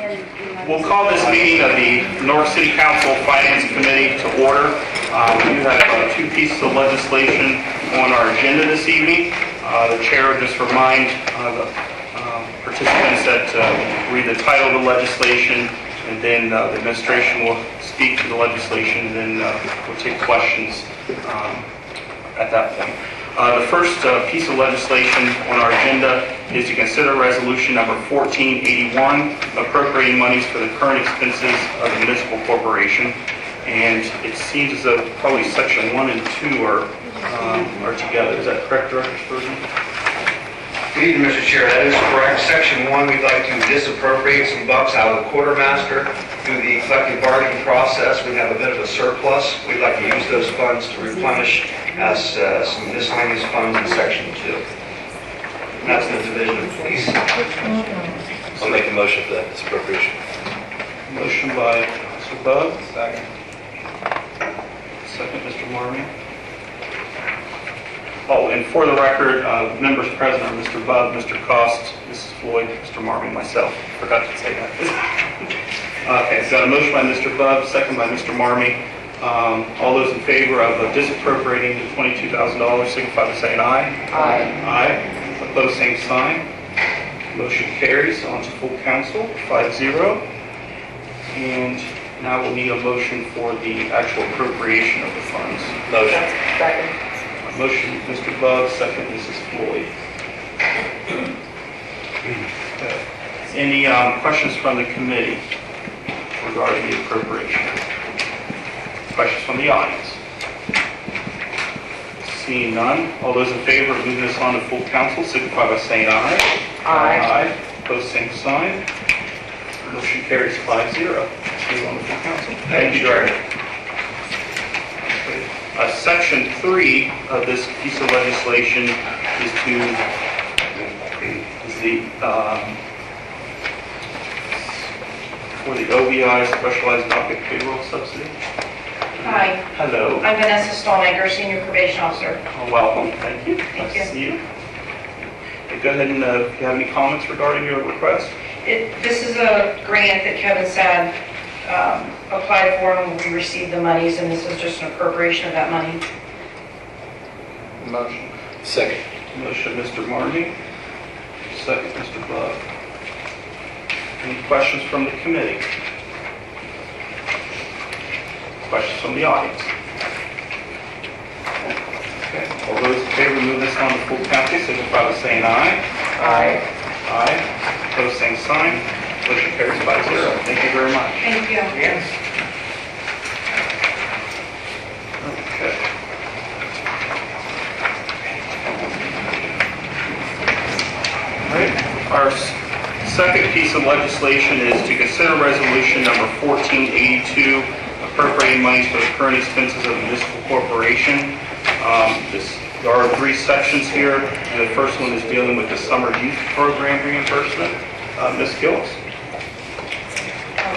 We'll call this meeting of the Newark City Council Finance Committee to order. We do have two pieces of legislation on our agenda this evening. The chair will just remind the participants that read the title of the legislation, and then the administration will speak to the legislation, and then we'll take questions at that point. The first piece of legislation on our agenda is to consider resolution number 1481, appropriating monies for the current expenses of the municipal corporation. And it seems as though probably section 1 and 2 are together. Is that correct, Director Spurgeon? Indeed, Mr. Chair, that is correct. Section 1, we'd like to disappropriate some bucks out of the quartermaster. Through the collective bargaining process, we have a bit of a surplus. We'd like to use those funds to replenish as some miscellaneous funds in section 2. And that's the division of police. I'll make a motion for that disappropriation. Motion by Mr. Bugg. Second. Second, Mr. Marmy. Oh, and for the record, members present are Mr. Bugg, Mr. Cost, Mrs. Floyd, Mr. Marmy, myself. Forgot to say that. Okay, so a motion by Mr. Bugg, second by Mr. Marmy. All those in favor of disappropriating the $22,000 signify by saying aye. Aye. Aye. Opposed, same sign. Motion carries on to full council, 5-0. And now we'll need a motion for the actual appropriation of the funds. Motion. Second. Motion, Mr. Bugg, second, Mrs. Floyd. Okay. Any questions from the committee regarding the appropriation? Questions from the audience? Seeing none, all those in favor of moving this on to full council signify by saying aye. Aye. Aye. Opposed, same sign. Motion carries 5-0. Move on to full council. Thank you, Director. Section 3 of this piece of legislation is for the OBI, Specialized Docket Payroll Subsidy. Hi, Hello. I'm Vanessa Stallmaker, Senior Probation Officer. Welcome. Thank you. Thank Nice to you. see you. Okay, go ahead and if you have any comments regarding your request. This is a grant that Kevin Sad applied for when we received the monies, and this is just an appropriation of that money. Motion. Second. Motion, Mr. Marmy. Second, Mr. Bugg. Any questions from the committee? Questions from the audience? Okay. All those in favor of moving this on to full council signify by saying aye. Aye. Aye. Opposed, same sign. Motion carries 5-0. Thank you very much. Thank you. Yes. Okay. All right. Our second piece of legislation is to consider resolution number 1482, appropriating monies for the current expenses of the municipal corporation. There are 3 sections here, and the first one is dealing with the summer youth program reimbursement. Ms. Gillis.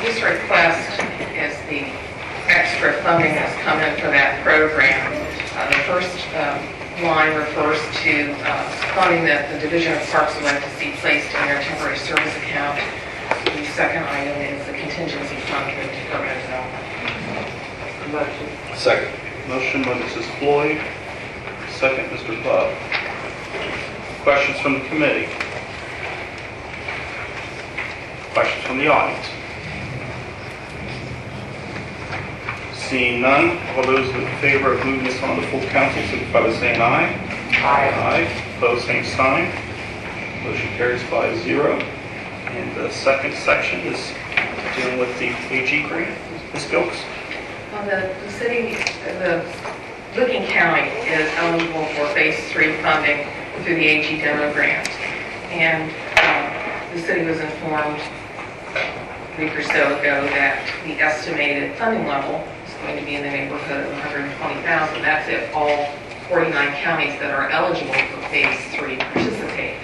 This request is the extra funding that's come in for that program. The first line refers to funding that the Division of Parks would like to see placed in their temporary service account. The second item is the contingency fund for the Department of Development. Motion. Second. Motion by Mrs. Floyd, second Mr. Bugg. Questions from the committee? Questions from the audience? Seeing none, all those in favor of moving this on to full council signify by saying aye. Aye. Aye. Opposed, same sign. Motion carries 5-0. And the second section is dealing with the AG grant. Ms. Gilks? The Licking County is eligible for Phase 3 funding through the AG demo grant. And the city was informed a week or so ago that the estimated funding level is going to be in the neighborhood of $120,000. That's if all 49 counties that are eligible for Phase 3 participate.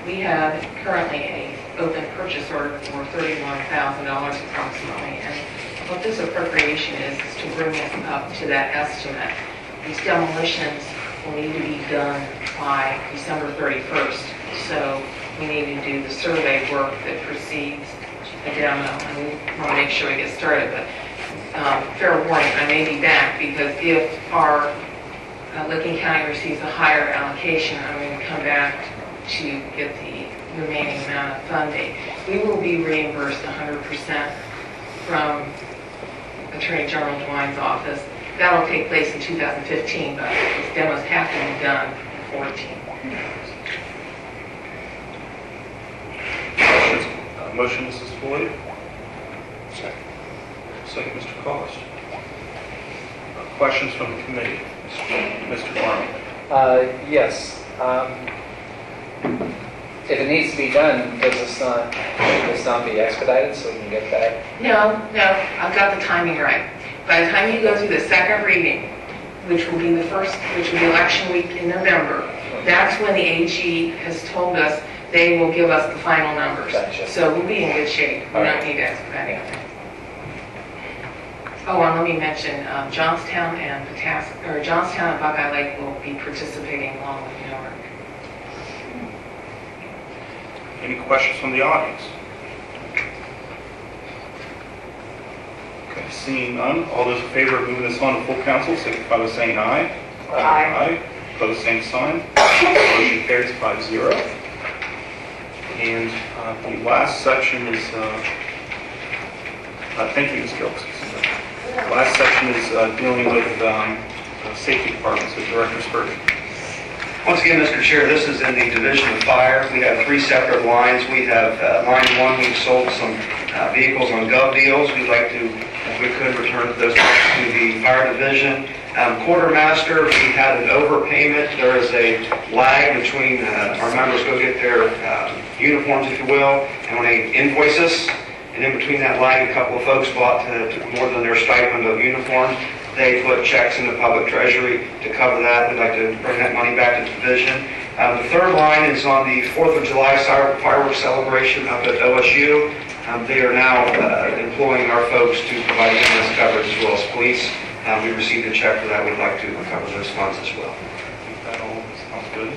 We have currently an open purchase order for $31,000 approximately. And what this appropriation is to bring it up to that estimate. These demolitions will need to be done by December 31st. So we need to do the survey work that precedes the demo, and we want to make sure we get started. But fair warning, I may be back, because if our Licking County receives a higher allocation, I'm going to come back to get the remaining amount of funding. We will be reimbursed 100% from Attorney General DeWine's office. That'll take place in 2015, but these demos have to be done in 2014. Motion, Mrs. Floyd. Second, Mr. Cost. Questions from the committee? Mr. Arnold. Yes. If it needs to be done, does this not be expedited so we can get that? No, I've got the timing right. By the time you go through the second reading, which will be election week in November, that's when the AG has told us they will give us the final numbers. Gotcha. So we'll be in good shape. We All don't right. need to expedite anything. Oh, and let me mention, Johnstown and Buckeye Lake will be participating along with Newark. Any questions from the audience? Okay, seeing none, all those in favor of moving this on to full council, signify by saying aye. Aye. Pose same sign. Motion carries 5-0. And the last section is, thank you, Ms. Gilks. Last section is dealing with safety departments, so Director Spurgeon. Once again, Mr. Chair, this is in the Division of Fire. We have 3 separate lines. We have line 1, we've sold some vehicles on gov deals. We'd like to, if we could, return those to the Fire Division. Quartermaster, we had an overpayment. There is a lag between our members go get their uniforms, if you will, and when they invoice us. And in between that lag, a couple of folks bought more than their stipend of uniforms. They put checks in the public treasury to cover that. We'd like to bring that money back to the division. The third line is on the 4th of July fireworks celebration up at OSU. They are now employing our folks to provide EMS coverage as well as police. We received a check for that. We'd like to cover those funds as well. I think that all sounds good.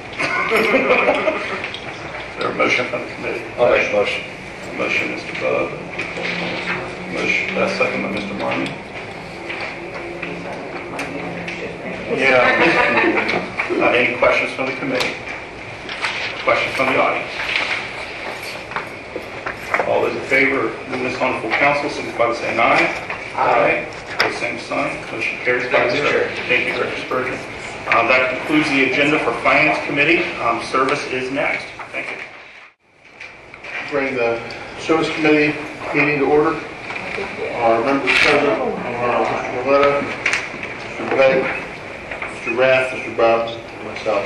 Is there a motion from the committee? I'll make a motion. Motion, Mr. Bub. Motion, second by Mr. Marmon. Yeah. Any questions from the committee? Questions from the audience? All those in favor of moving this on to full council, signify by saying aye. Aye. Pose same sign. Motion carries 5-0. Thank you, Director Spurgeon. That concludes the agenda for Finance Committee. Service is next. Thank you. Bring the Service Committee meeting to order. Our members present are Mr. Willetta, Mr. Begg, Mr. Rath, Mr. Bob, and myself.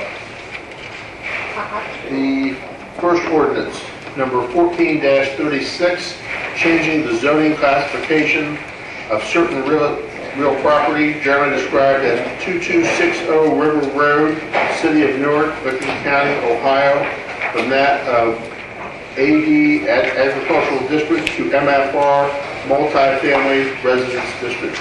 The first ordinance, number 14-36, changing the zoning classification of certain real property generally described as 2260 River Road, City of Newark, Licking County, Ohio, from that of AD Agricultural District to MFR Multifamily Residence District.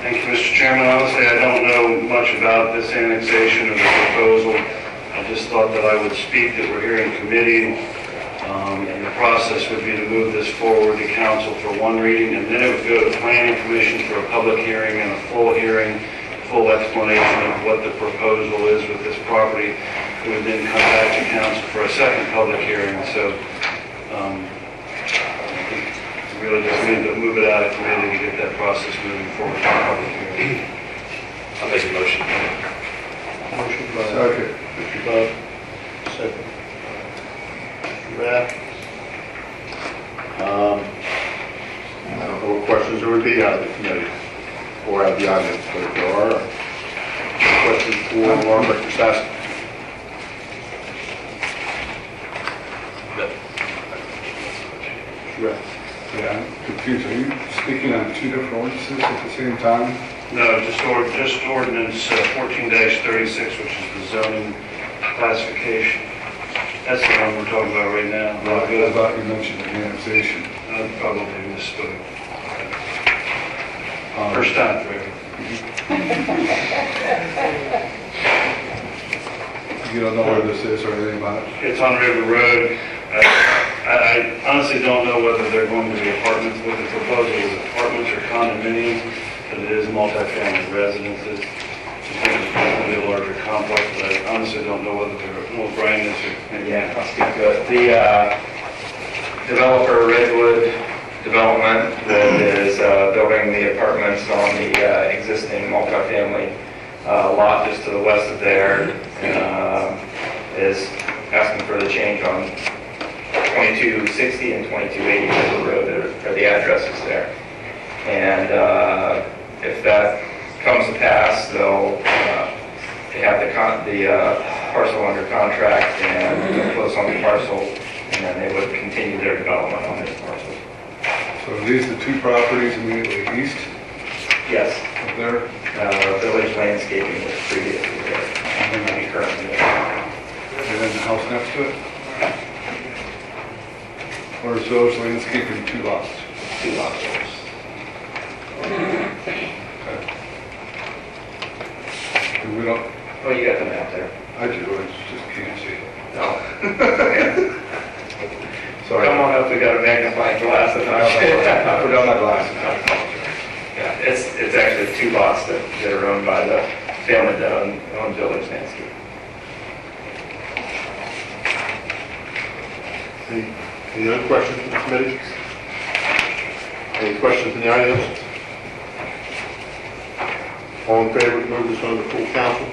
Thank you, Mr. Chairman. Honestly, I don't know much about this annexation of the proposal. I just thought that I would speak that we're here in committee, and the process would be to move this forward to council for one reading, and then it would go to planning commission for a public hearing and a full hearing, full explanation of what the proposal is with this property. We would then come back to council for a second public hearing. So we really just need to move it out of committee to get that process moving forward to a public hearing. I'll make a motion. Motion by Mr. Bub, second. Mr. Rath. I don't know what questions there would be out of the committee or out of the audience, but if there are questions for Dr. Sassen. Mr. Rath. Yeah, I'm confused. Are you speaking on 2 different ordinances at the same time? No, just ordinance 14-36, which is the zoning classification. That's the one we're talking about right now. I thought you mentioned the annexation. I probably misspoke. First time for everything. You don't know where this is or anything about it? It's on River Road. I honestly don't know whether they're going to be apartments. What the proposal is, apartments or condominiums, but it is multifamily residences. I think it's going to be a larger complex, but I honestly don't know whether they're, well, Brian is here. Yeah, I'll speak to it. The developer, Redwood Development, that is building the apartments on the existing multifamily lot just to the west of there, is asking for the change on 2260 and 2280 River Road are the addresses there. And if that comes to pass, they have the parcel under contract and they'll close on the parcel, and then they would continue their development on this parcel. So are these the two properties immediately east Yes, of there? Village Landscaping was previously there, and currently there. And then the house next to it? Or is Village Landscaping 2 lots? 2 lots. Okay. And we don't, Oh, you got the map there. I do, I just can't see it. No. Sorry. Come on up, we got a magnifying glass. I forgot my glasses. Yeah, it's actually 2 lots that are owned by the family that own Village Landscape. Any other questions from the committee? Any questions from the audience? All in favor to move this on to full council?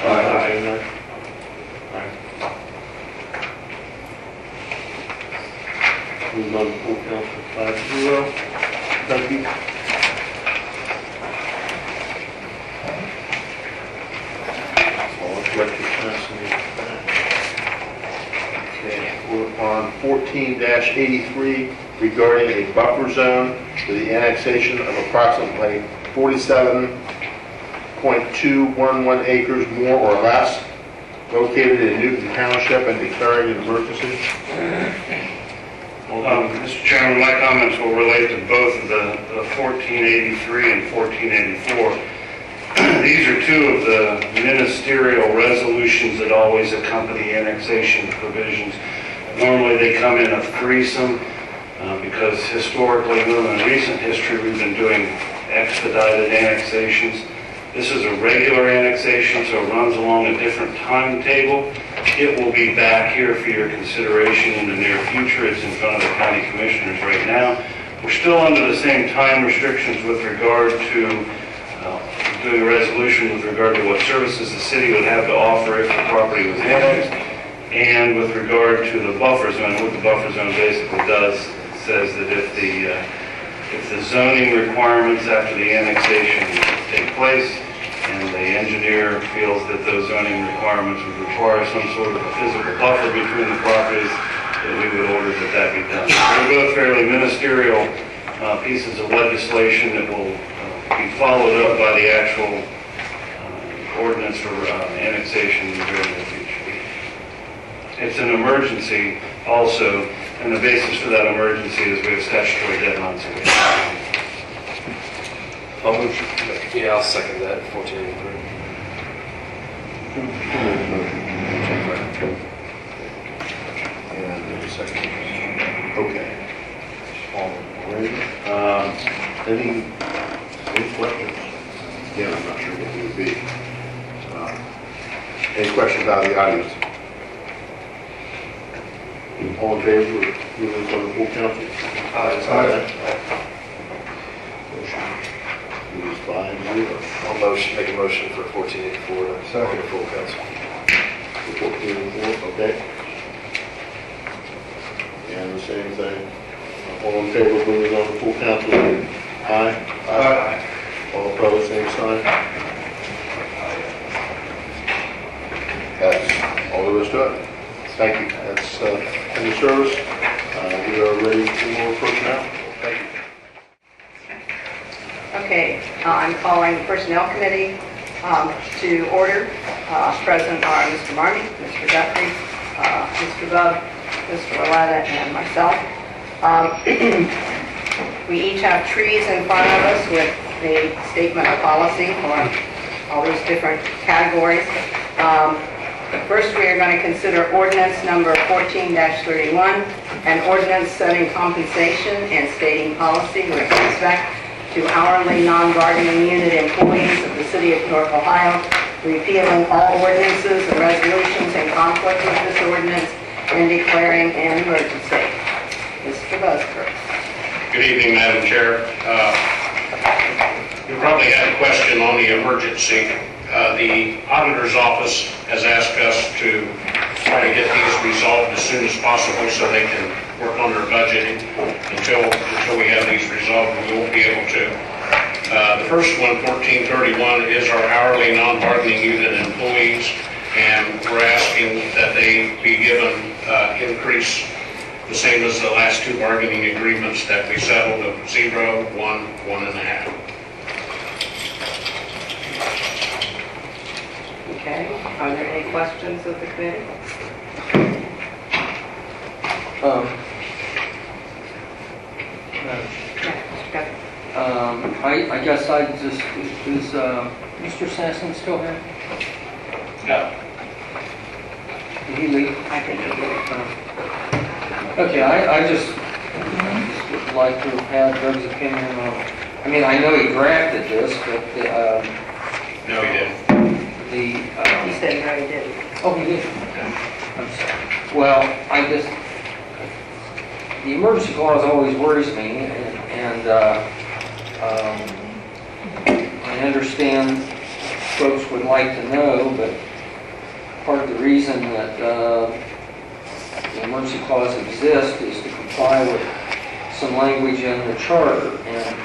Aye. Move on to full council 5-0. Thank you. All electric passing. Okay, we're on 14-83 regarding a buffer zone for the annexation of approximately 47.211 acres more or less located in Newton Township and declaring an emergency. Mr. Chairman, my comments will relate to both of the 1483 and 1484. These are two of the ministerial resolutions that always accompany annexation provisions. Normally they come in a threesome because historically, in recent history, we've been doing expedited annexations. This is a regular annexation, so it runs along a different timetable. It will be back here for your consideration in the near future. It's in front of the county commissioners right now. We're still under the same time restrictions with regard to doing a resolution with regard to what services the city would have to offer if the property was annexed, and with regard to the buffer zone. What the buffer zone basically does, it says that if the zoning requirements after the annexation take place, and the engineer feels that those zoning requirements would require some sort of a physical buffer between the properties, that we would order that that be done. They're both fairly ministerial pieces of legislation that will be followed up by the actual ordinance for annexation in the very near future. It's an emergency also, and the basis for that emergency is we have statutory deadlines. I'll move. Yeah, I'll second that, 1483. And there's a second. Okay. All ready? Any questions? Again, I'm not sure what they would be. Any questions out of the audience? All in favor of moving this on the full council? Aye. Motion is 5-0. I'll make a motion for 1484 to Second. the full council. 14-4, okay. And the same thing. All in favor of moving on to full council? Aye. Aye. All opposed, same sign. That's all there is to it. Thank you. That's in the service. We are ready for personnel. Thank you. Okay, I'm calling the Personnel Committee to order. Present are Mr. Marmee, Mr. Guthrie, Mr. Bub, Mr. Willetta, and myself. We each have trees in front of us with a statement of policy for all these different categories. First, we are going to consider ordinance number 14-31, an ordinance setting compensation and stating policy with respect to hourly non-bargaining unit employees of the city of Newark, Ohio, repealing all ordinances and resolutions in conflict with this ordinance and declaring an emergency. Mr. Busker. Good evening, Madam Chair. You probably had a question on the emergency. The auditor's office has asked us to try to get these resolved as soon as possible so they can work on their budgeting. Until we have these resolved, we won't be able to. The first one, 1431, is our hourly non-bargaining unit employees, and we're asking that they be given increase the same as the last two bargaining agreements that we settled of 0, 1, 1.5. Okay, are there any questions of the committee? Mr. Guthrie. I guess I just, is Mr. Sampson still here? No. Did he leave? I think it is. Okay, I just would like to have Doug's opinion on, I mean, I know he drafted this, but No, he didn't. He said he already did. Oh, he did? I'm sorry. Well, I just, the emergency clause always worries me, and I understand folks would like to know, but part of the reason that the emergency clause exists is to comply with some language in the charter, and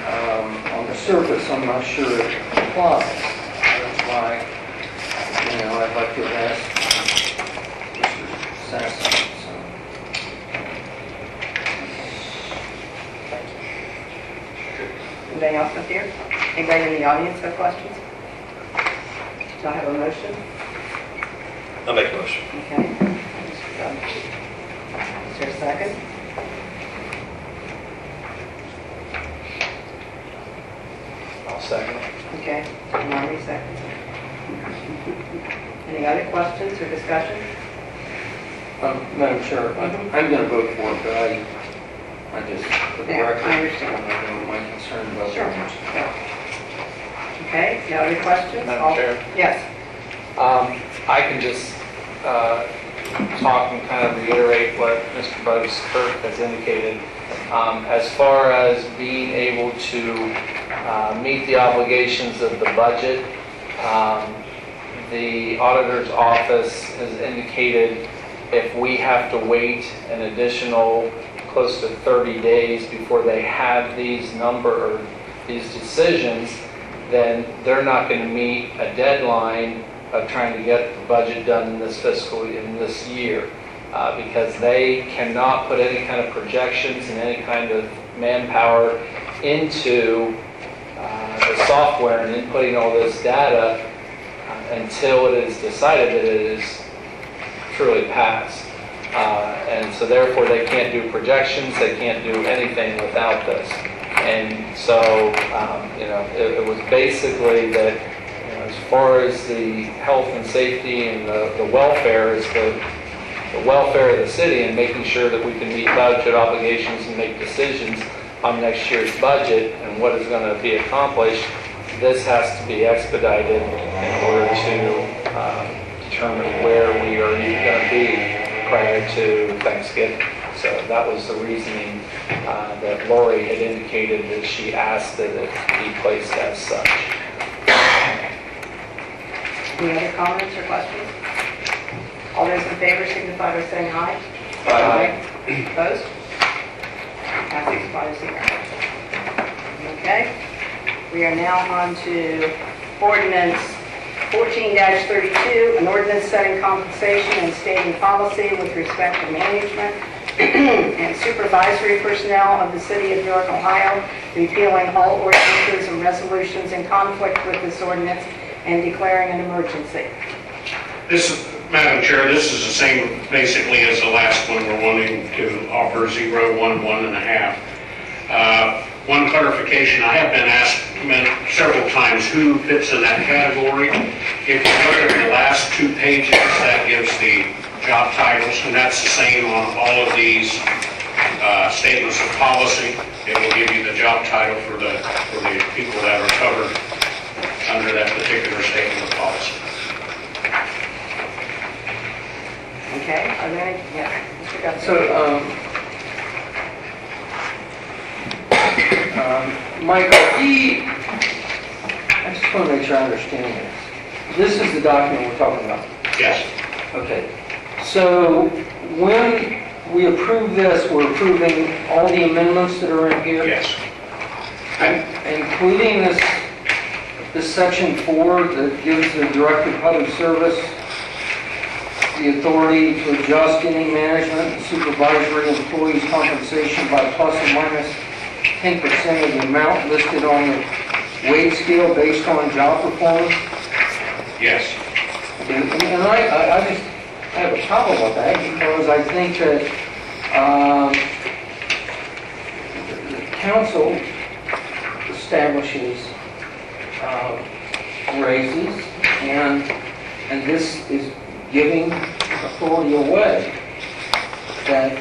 on the surface, I'm not sure it applies. That's why, I'd like to ask Mr. Sampson. Anybody else up here? Anybody in the audience have questions? Do I have a motion? I'll make a motion. Okay. Is there a second? I'll second. Okay, Marty seconds. Any other questions or discussion? Madam Chair, I'm going to vote for it, but I just, for the Yeah, record, I understand. my concern about Sure. the Okay, no other questions? Madam Chair? Yes. I can just talk and kind of reiterate what Mr. Busker has indicated. As far as being able to meet the obligations of the budget, the auditor's office has indicated if we have to wait an additional close to 30 days before they have these decisions, then they're not going to meet a deadline of trying to get the budget done in this year, because they cannot put any kind of projections and any kind of manpower into the software and inputting all this data until it is decided that it is truly passed. And so therefore they can't do projections, they can't do anything without this. And so, it was basically that, as far as the health and safety and the welfare is the welfare of the city, and making sure that we can meet budget obligations and make decisions on next year's budget and what is going to be accomplished, this has to be expedited in order to determine where we are going to be prior to Thanksgiving. So that was the reasoning that Lori had indicated that she asked that it be placed as such. Any other comments or questions? All those in favor signify by saying aye. Aye. Opposed? Passes 5-0. Okay. We are now on to ordinance 14-32, an ordinance setting compensation and stating policy with respect to management and supervisory personnel of the city of Newark, Ohio, repealing all ordinances and resolutions in conflict with this ordinance and declaring an emergency. Madam Chair, this is the same basically as the last one. We're wanting to offer 0, 1, 1.5. One clarification, I have been asked several times who fits in that category. If you look at the last 2 pages, that gives the job titles, and that's the same on all of these statements of policy. It will give you the job title for the people that are covered under that particular statement of policy. Okay, are there any, yeah, Mr. Guthrie? So, Michael, I just want to make sure I understand this. This is the document we're talking about. Yes. Okay. So when we approve this, we're approving all the amendments that are in here? Yes. Including this section 4 that gives the Director of Public Service the authority to adjust any management and supervisory employees' compensation by plus or minus 10% of the amount listed on the wage scale based on job performance? Yes. And I just have a problem with that because I think that the council establishes raises and this is giving authority away that,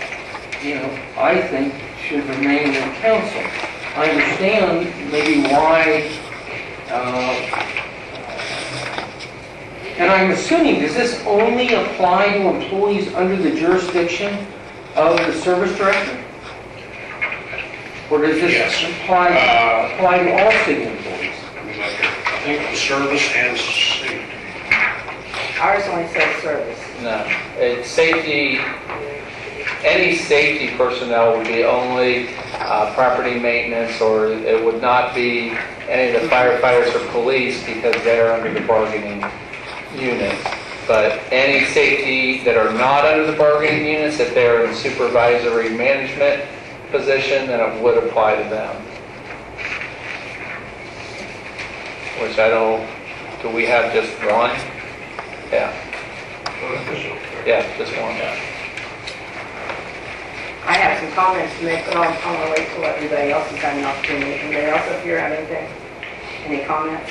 I think should remain in council. I understand maybe why, and I'm assuming, does this only apply to employees under the jurisdiction of the service director? Or does this Yes. apply to all city employees? I think the service and safety. Ours only says service. No, it's safety, any safety personnel would be only property maintenance, or it would not be any of the firefighters or police because they're under the bargaining unit. But any safety that are not under the bargaining units, if they're in supervisory management position, then it would apply to them. Which I don't, do we have just one? Yeah. Yeah, just one. I have some comments to make, but I'm going to wait till everybody else has had an opportunity. Anybody else up here have anything? Any comments?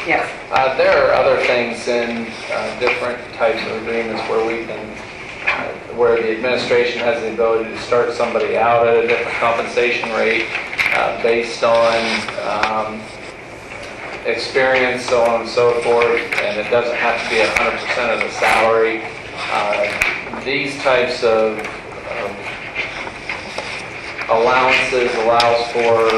Yes. There are other things in different types of agreements where we can, where the administration has the ability to start somebody out at a different compensation rate based on experience, so on and so forth, and it doesn't have to be 100% of the salary. These types of allowances allows for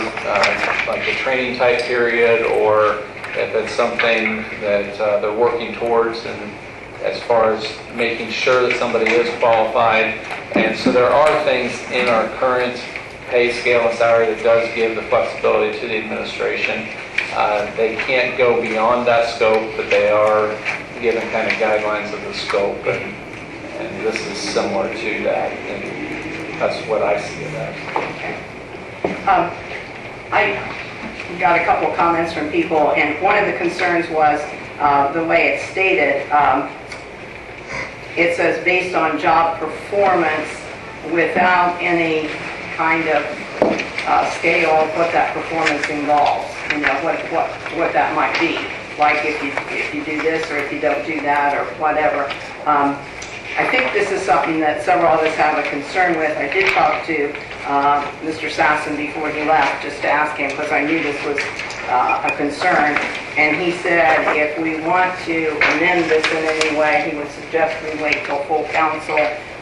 like a training type period, or if it's something that they're working towards, and as far as making sure that somebody is qualified. And so there are things in our current pay scale and salary that does give the flexibility to the administration. They can't go beyond that scope, but they are given kind of guidelines of the scope, and this is similar to that, and that's what I see of that. I got a couple of comments from people, and one of the concerns was the way it's stated. It says based on job performance without any kind of scale of what that performance involves, what that might be. Like if you do this or if you don't do that or whatever. I think this is something that several of us have a concern with. I did talk to Mr. Sasson before he left just to ask him, because I knew this was a concern. And he said if we want to amend this in any way, he would suggest we wait till full council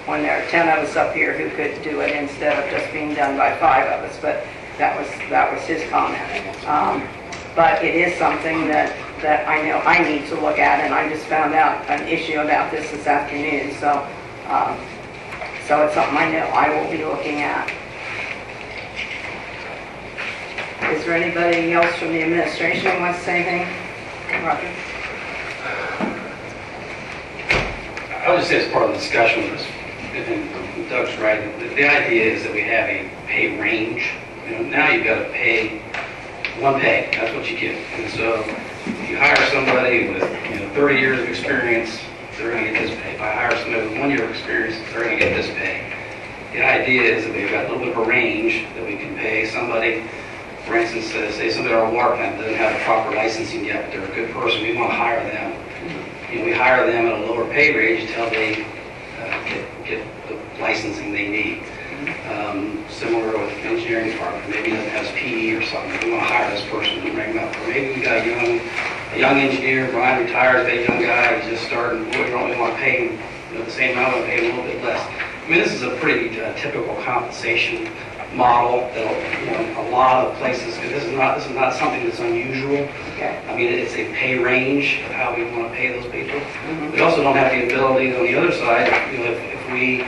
when there are 10 of us up here who could do it instead of just being done by 5 of us. But that was his comment. But it is something that I know I need to look at, and I just found out an issue about this afternoon. So it's something I know I will be looking at. Is there anybody else from the administration who wants to say anything? Roger? I would just say as part of the discussion with this, and Doug's right, the idea is that we have a pay range. Now you've got to pay one pay, that's what you get. And so if you hire somebody with 30 years of experience, they're going to get this pay. If I hire somebody with 1 year of experience, they're going to get this pay. The idea is that we've got a little bit of a range that we can pay somebody. For instance, say somebody at our water plant doesn't have the proper licensing yet, but they're a good person, we want to hire them. We hire them at a lower pay range until they get the licensing they need. Similar with the engineering department, maybe it has PE or something, we want to hire this person and bring them up. Or maybe we got a young engineer, Brian retires, a young guy, he's just starting, we don't really want to pay him the same amount, we pay him a little bit less. I mean, this is a pretty typical compensation model that a lot of places, because this is not something that's unusual. Okay. I mean, it's a pay range of how we want to pay those people. We also don't have the ability on the other side, if we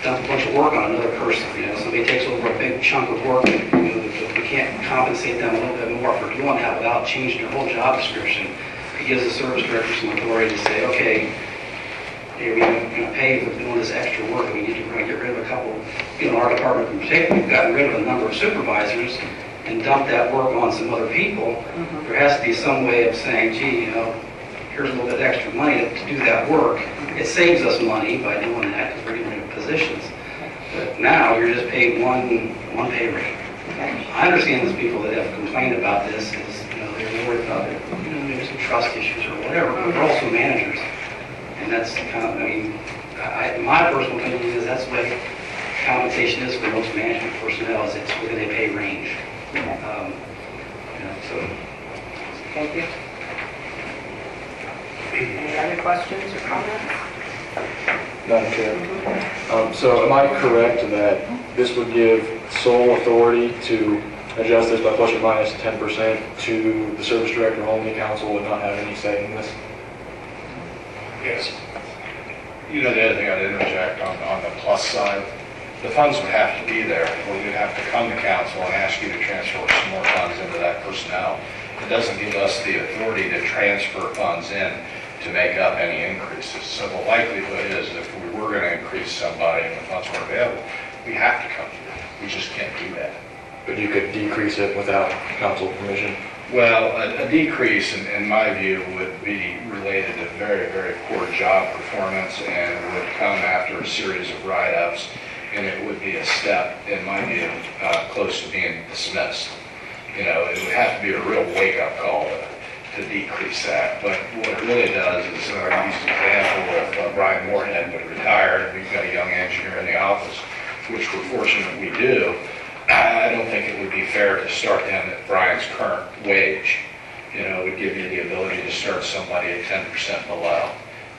dump a bunch of work on another person, somebody takes over a big chunk of work, we can't compensate them a little bit more for doing that without changing their whole job description. It gives the service director some authority to say, okay, we're going to pay for doing this extra work, and we're going to get rid of a couple, our department in particular, we've gotten rid of a number of supervisors and dumped that work on some other people. There has to be some way of saying, gee, here's a little bit extra money to do that work. It saves us money by doing that because we're getting rid of positions. But now you're just paid one pay rate. I understand there's people that have complained about this, they're worried about maybe some trust issues or whatever, but we're also managers. And that's kind of, my personal opinion is that's the way compensation is for most management personnel, is it's within a pay range. So. Thank you. Any other questions or comments? Madam Chair. So am I correct that this would give sole authority to adjust this by plus or minus 10% to the service director only? Council would not have any say in this? Yes. The other thing I'd interject on the plus side, the funds would have to be there, or we'd have to come to council and ask you to transfer some more funds into that personnel. It doesn't give us the authority to transfer funds in to make up any increases. So the likelihood is if we were going to increase somebody and the funds weren't available, we have to come here. We just can't do that. But you could decrease it without council permission? Well, a decrease, in my view, would be related to very, very poor job performance and would come after a series of write-ups, and it would be a step, in my view, close to being dismissed. It would have to be a real wake-up call to decrease that. But what it really does is, I use the example of Brian Moorhead, but retired, we've got a young engineer in the office, which we're fortunate we do. I don't think it would be fair to start him at Brian's current wage. It would give you the ability to start somebody at 10% below.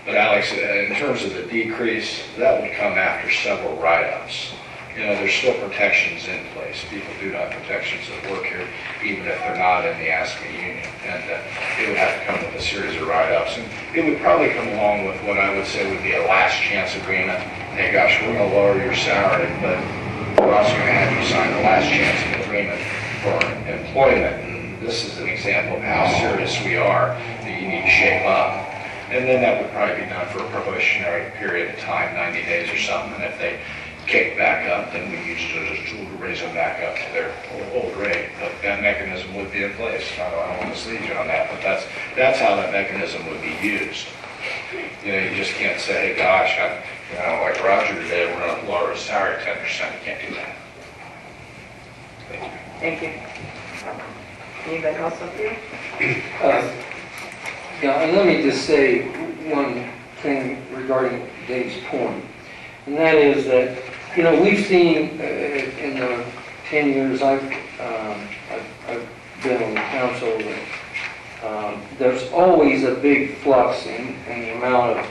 But Alex, in terms of the decrease, that would come after several write-ups. There's still protections in place. People do have protections that work here, even if they're not in the ASME union. And it would have to come with a series of write-ups. And it would probably come along with what I would say would be a last chance agreement. Hey, gosh, we're going to lower your salary, but we're also going to have you sign the last chance agreement for employment. And this is an example of how serious we are that you need to shape up. And then that would probably be done for a probationary period of time, 90 days or something. And if they kick back up, then we use it as a tool to raise them back up to their old rate. But that mechanism would be in place. I don't want to mislead you on that, but that's how that mechanism would be used. You just can't say, hey, gosh, like Roger today, we're going to lower his salary 10%. You can't do that. Thank you. Thank you. Anybody else up here? And let me just say one thing regarding Dave's point, and that is that, we've seen in the 10 years I've been on the council that there's always a big flux in the amount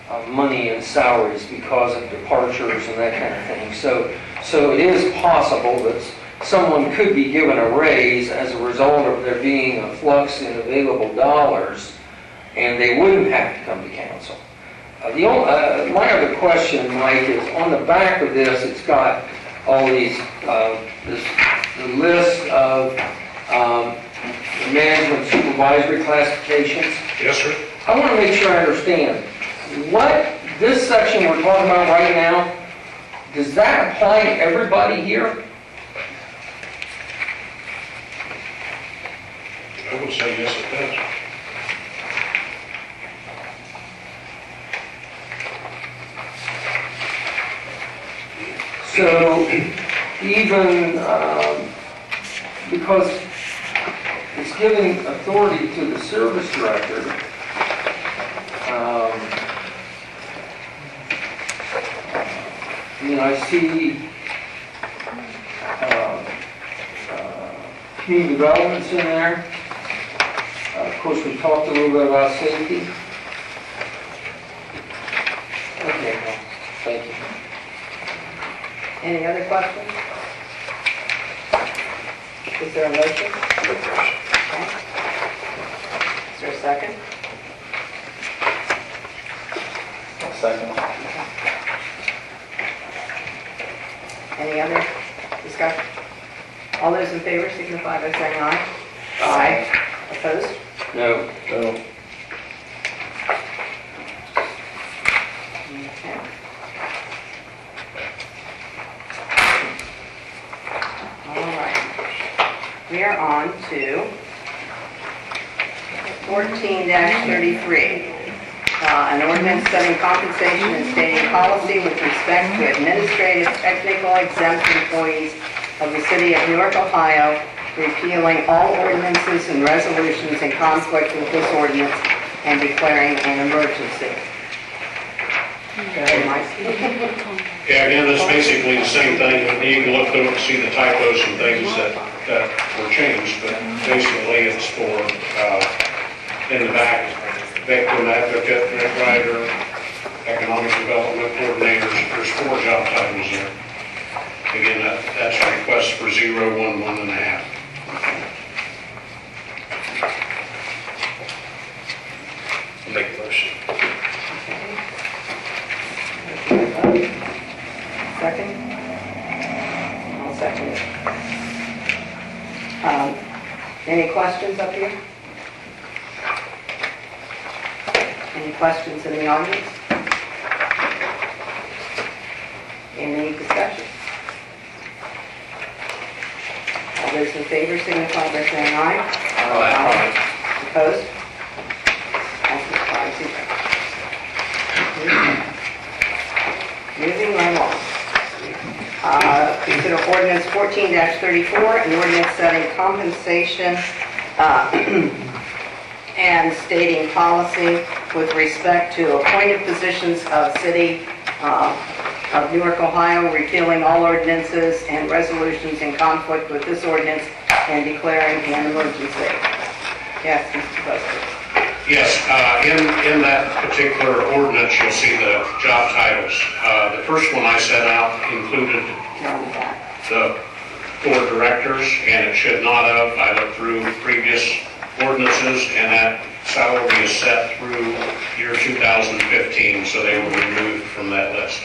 of money and salaries because of departures and that kind of thing. So it is possible that someone could be given a raise as a result of there being a flux in available dollars, and they wouldn't have to come to council. My other question, Mike, is on the back of this, it's got all these, the list of the management supervisory classifications. Yes, sir. I want to make sure I understand. What this section we're talking about right now, does that apply to everybody here? I would say yes, it does. So even because it's giving authority to the service director, I see community developments in there. Of course, we talked a little bit about safety. Okay, well, thank you. Any other questions? Is there a motion? Okay. Is there a second? Second. Any other discussion? All those in favor signify by saying aye. Aye. Opposed? No. No. Okay. All right. We are on to 14-33. An ordinance setting compensation and stating policy with respect to administrative technical exempt employees of the city of Newark, Ohio, repealing all ordinances and resolutions in conflict with this ordinance and declaring an emergency. Yeah, again, it's basically the same thing. You can look through it and see the typos and things that were changed, but basically it's for, in the back, victim advocate, grant writer, economic development coordinators. There's 4 job titles there. Again, that's a request for 011.5. I'll make a motion. Second? I'll second it. Any questions up here? Any questions in the audience? Any discussion? All those in favor signify by saying aye. Aye. Opposed? Passes 5-0. Moving right along. Consider ordinance 14-34, an ordinance setting compensation and stating policy with respect to appointed positions of City of Newark, Ohio, repealing all ordinances and resolutions in conflict with this ordinance and declaring an emergency. Yes, Mr. Buster. Yes, in that particular ordinance, you'll see the job titles. The first one I set out included the 4 directors, and it should not have. I looked through previous ordinances, and that salary is set through year 2015, so they were removed from that list.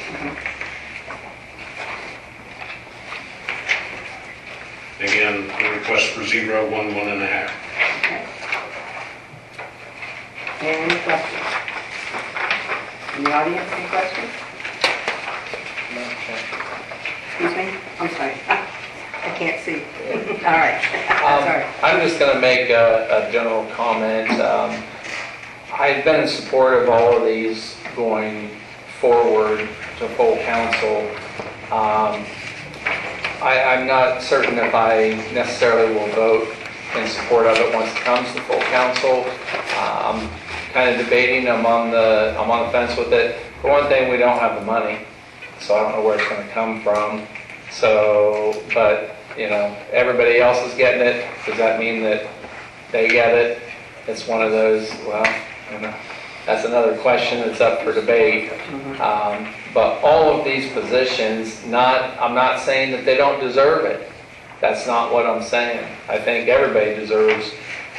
Again, the request for 011.5. Any questions? In the audience, any questions? Excuse me? I'm sorry. I can't see. All right. Sorry. I'm just going to make a general comment. I've been in support of all of these going forward to full council. I'm not certain if I necessarily will vote in support of it once it comes to full council. I'm kind of debating. I'm on the fence with it. For one thing, we don't have the money, so I don't know where it's going to come from. So, but everybody else is getting it. Does that mean that they get it? It's one of those. Well, that's another question that's up for debate. But all of these positions, I'm not saying that they don't deserve it. That's not what I'm saying. I think everybody deserves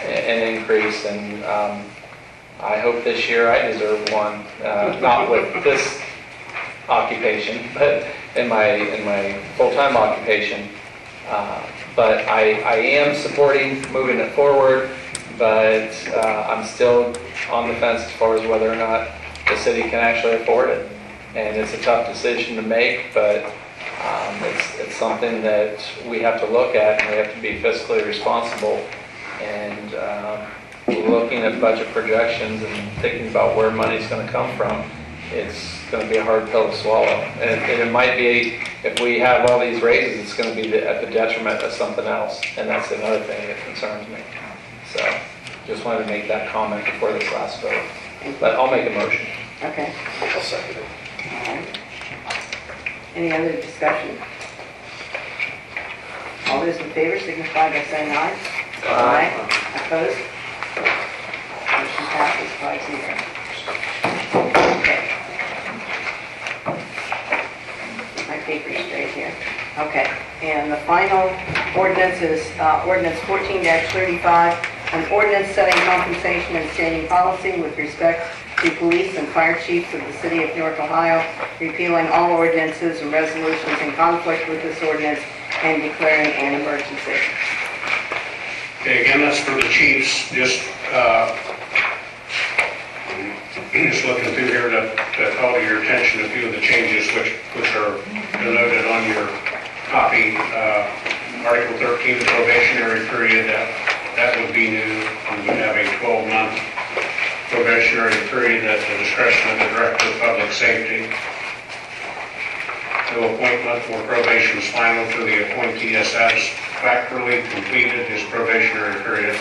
an increase, and I hope this year I deserve one. Not with this occupation, but in my full-time occupation. But I am supporting moving it forward, but I'm still on the fence as far as whether or not the city can actually afford it. And it's a tough decision to make, but it's something that we have to look at, and we have to be fiscally responsible. And looking at budget projections and thinking about where money's going to come from, it's going to be a hard pill to swallow. And it might be, if we have all these raises, it's going to be at the detriment of something else. And that's another thing that concerns me. So just wanted to make that comment before this last vote. But I'll make a motion. Okay. I'll second it. All right. Any other discussion? All those in favor signify by saying aye. Aye. Opposed? Motion passes 5-0. Okay. My paper's straight here. Okay. And the final ordinance is ordinance 14-35, an ordinance setting compensation and stating policy with respect to police and fire chiefs of the city of Newark, Ohio, repealing all ordinances and resolutions in conflict with this ordinance and declaring an emergency. Okay, again, that's for the chiefs, just looking through here to call to your attention a few of the changes which are denoted on your copy. Article 13, the probationary period, that would be new. We would have a 12-month probationary period at the discretion of the Director of Public Safety. No appointment for probation is final until the appointee has satisfactorily completed his probationary period.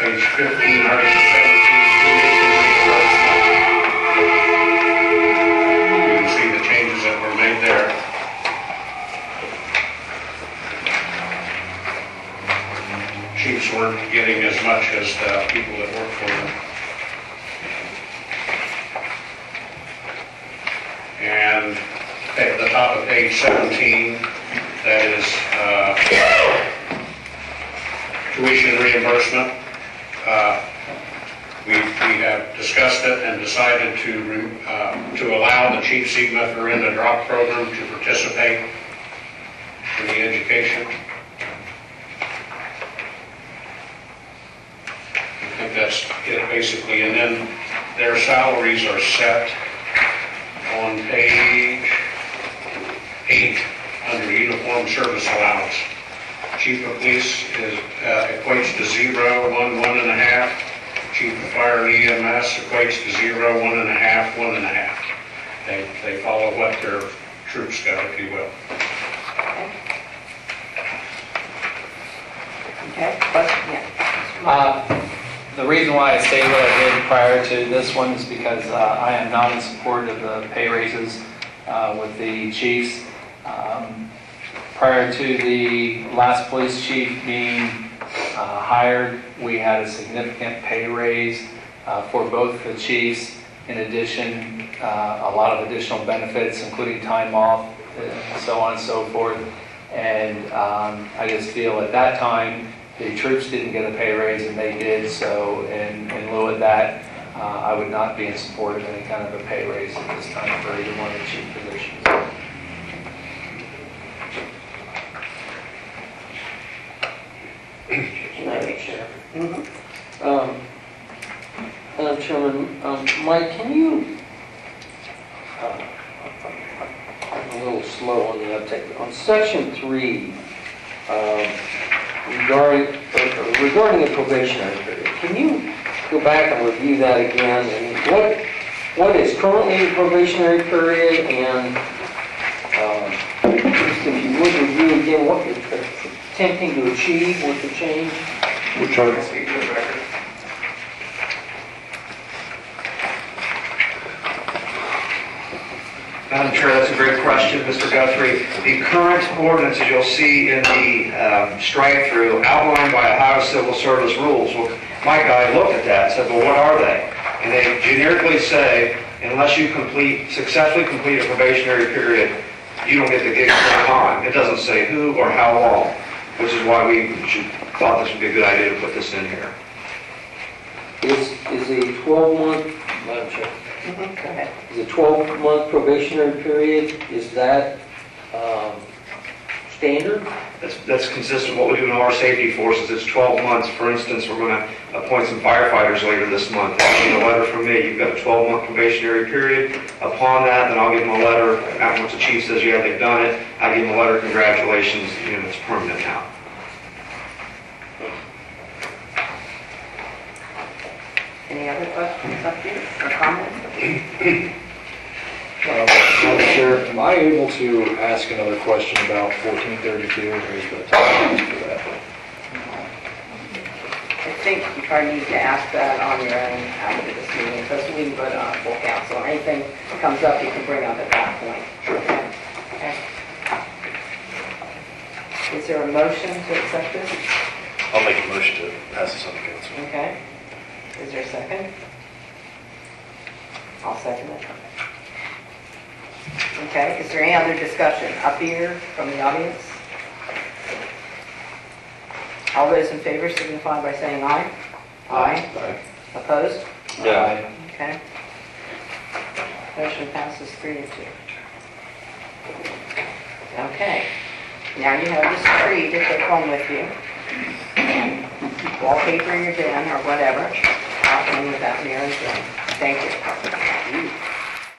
Page 15, Article 17, tuition reimbursement. You can see the changes that were made there. Chiefs weren't getting as much as the people that work for them. And at the top of page 17, that is tuition reimbursement. We have discussed it and decided to allow the chiefs, even if they're in the drop program, to participate in the education. I think that's it basically, and then their salaries are set on page 8 under uniform service allowance. Chief of police equates to 0, 1, 1.5. Chief of fire and EMS equates to 0, 1.5, 1.5. They follow what their troops got, if you will. Okay, question, yeah. The reason why I say what I did prior to this one is because I am not in support of the pay raises with the chiefs. Prior to the last police chief being hired, we had a significant pay raise for both the chiefs. In addition, a lot of additional benefits, including time off, and so on and so forth. And I just feel at that time, the troops didn't get a pay raise and they did, so in lieu of that, I would not be in support of any kind of a pay raise at this time for either one of the chief positions. Madam Chair. Madam Chairman, Mike, can you, I'm a little slow on the uptake. On section 3, regarding the probationary period, can you go back and review that again? And what is currently the probationary period, and if you would review again what you're attempting to achieve with the change? Which are, Madam Chair, that's a great question, Mr. Guthrie. The current ordinances you'll see in the strike-through outlined by Ohio Civil Service rules. Well, my guy looked at that and said, well, what are they? And they generically say, unless you successfully complete a probationary period, you don't get the gig full time. It doesn't say who or how long, which is why we thought this would be a good idea to put this in here. Is a 12-month, Madam Chair, Go ahead. is a 12-month probationary period, is that standard? That's consistent with what we do in all our safety forces. It's 12 months. For instance, we're going to appoint some firefighters later this month. That'll be a letter from me. You've got a 12-month probationary period. Upon that, then I'll give them a letter. After once the chief says, yeah, they've done it, I give them a letter, congratulations, it's permanent now. Any other questions up here or comments? Madam Chair, am I able to ask another question about 1432, or is the time for that? I think you probably need to ask that on your own after this meeting, because we can vote on it full council. Anything that comes up, you can bring up at that point. Sure. Okay. Is there a motion to accept this? I'll make a motion to pass this on to council. Okay. Is there a second? I'll second it. Okay, is there any other discussion up here from the audience? All those in favor signify by saying aye. Aye. Opposed? Aye. Okay. Motion passes 3-2. Okay, now you have this tree to take home with you. Wallpaper your den or whatever. I'll hang with that mirror. Thank you.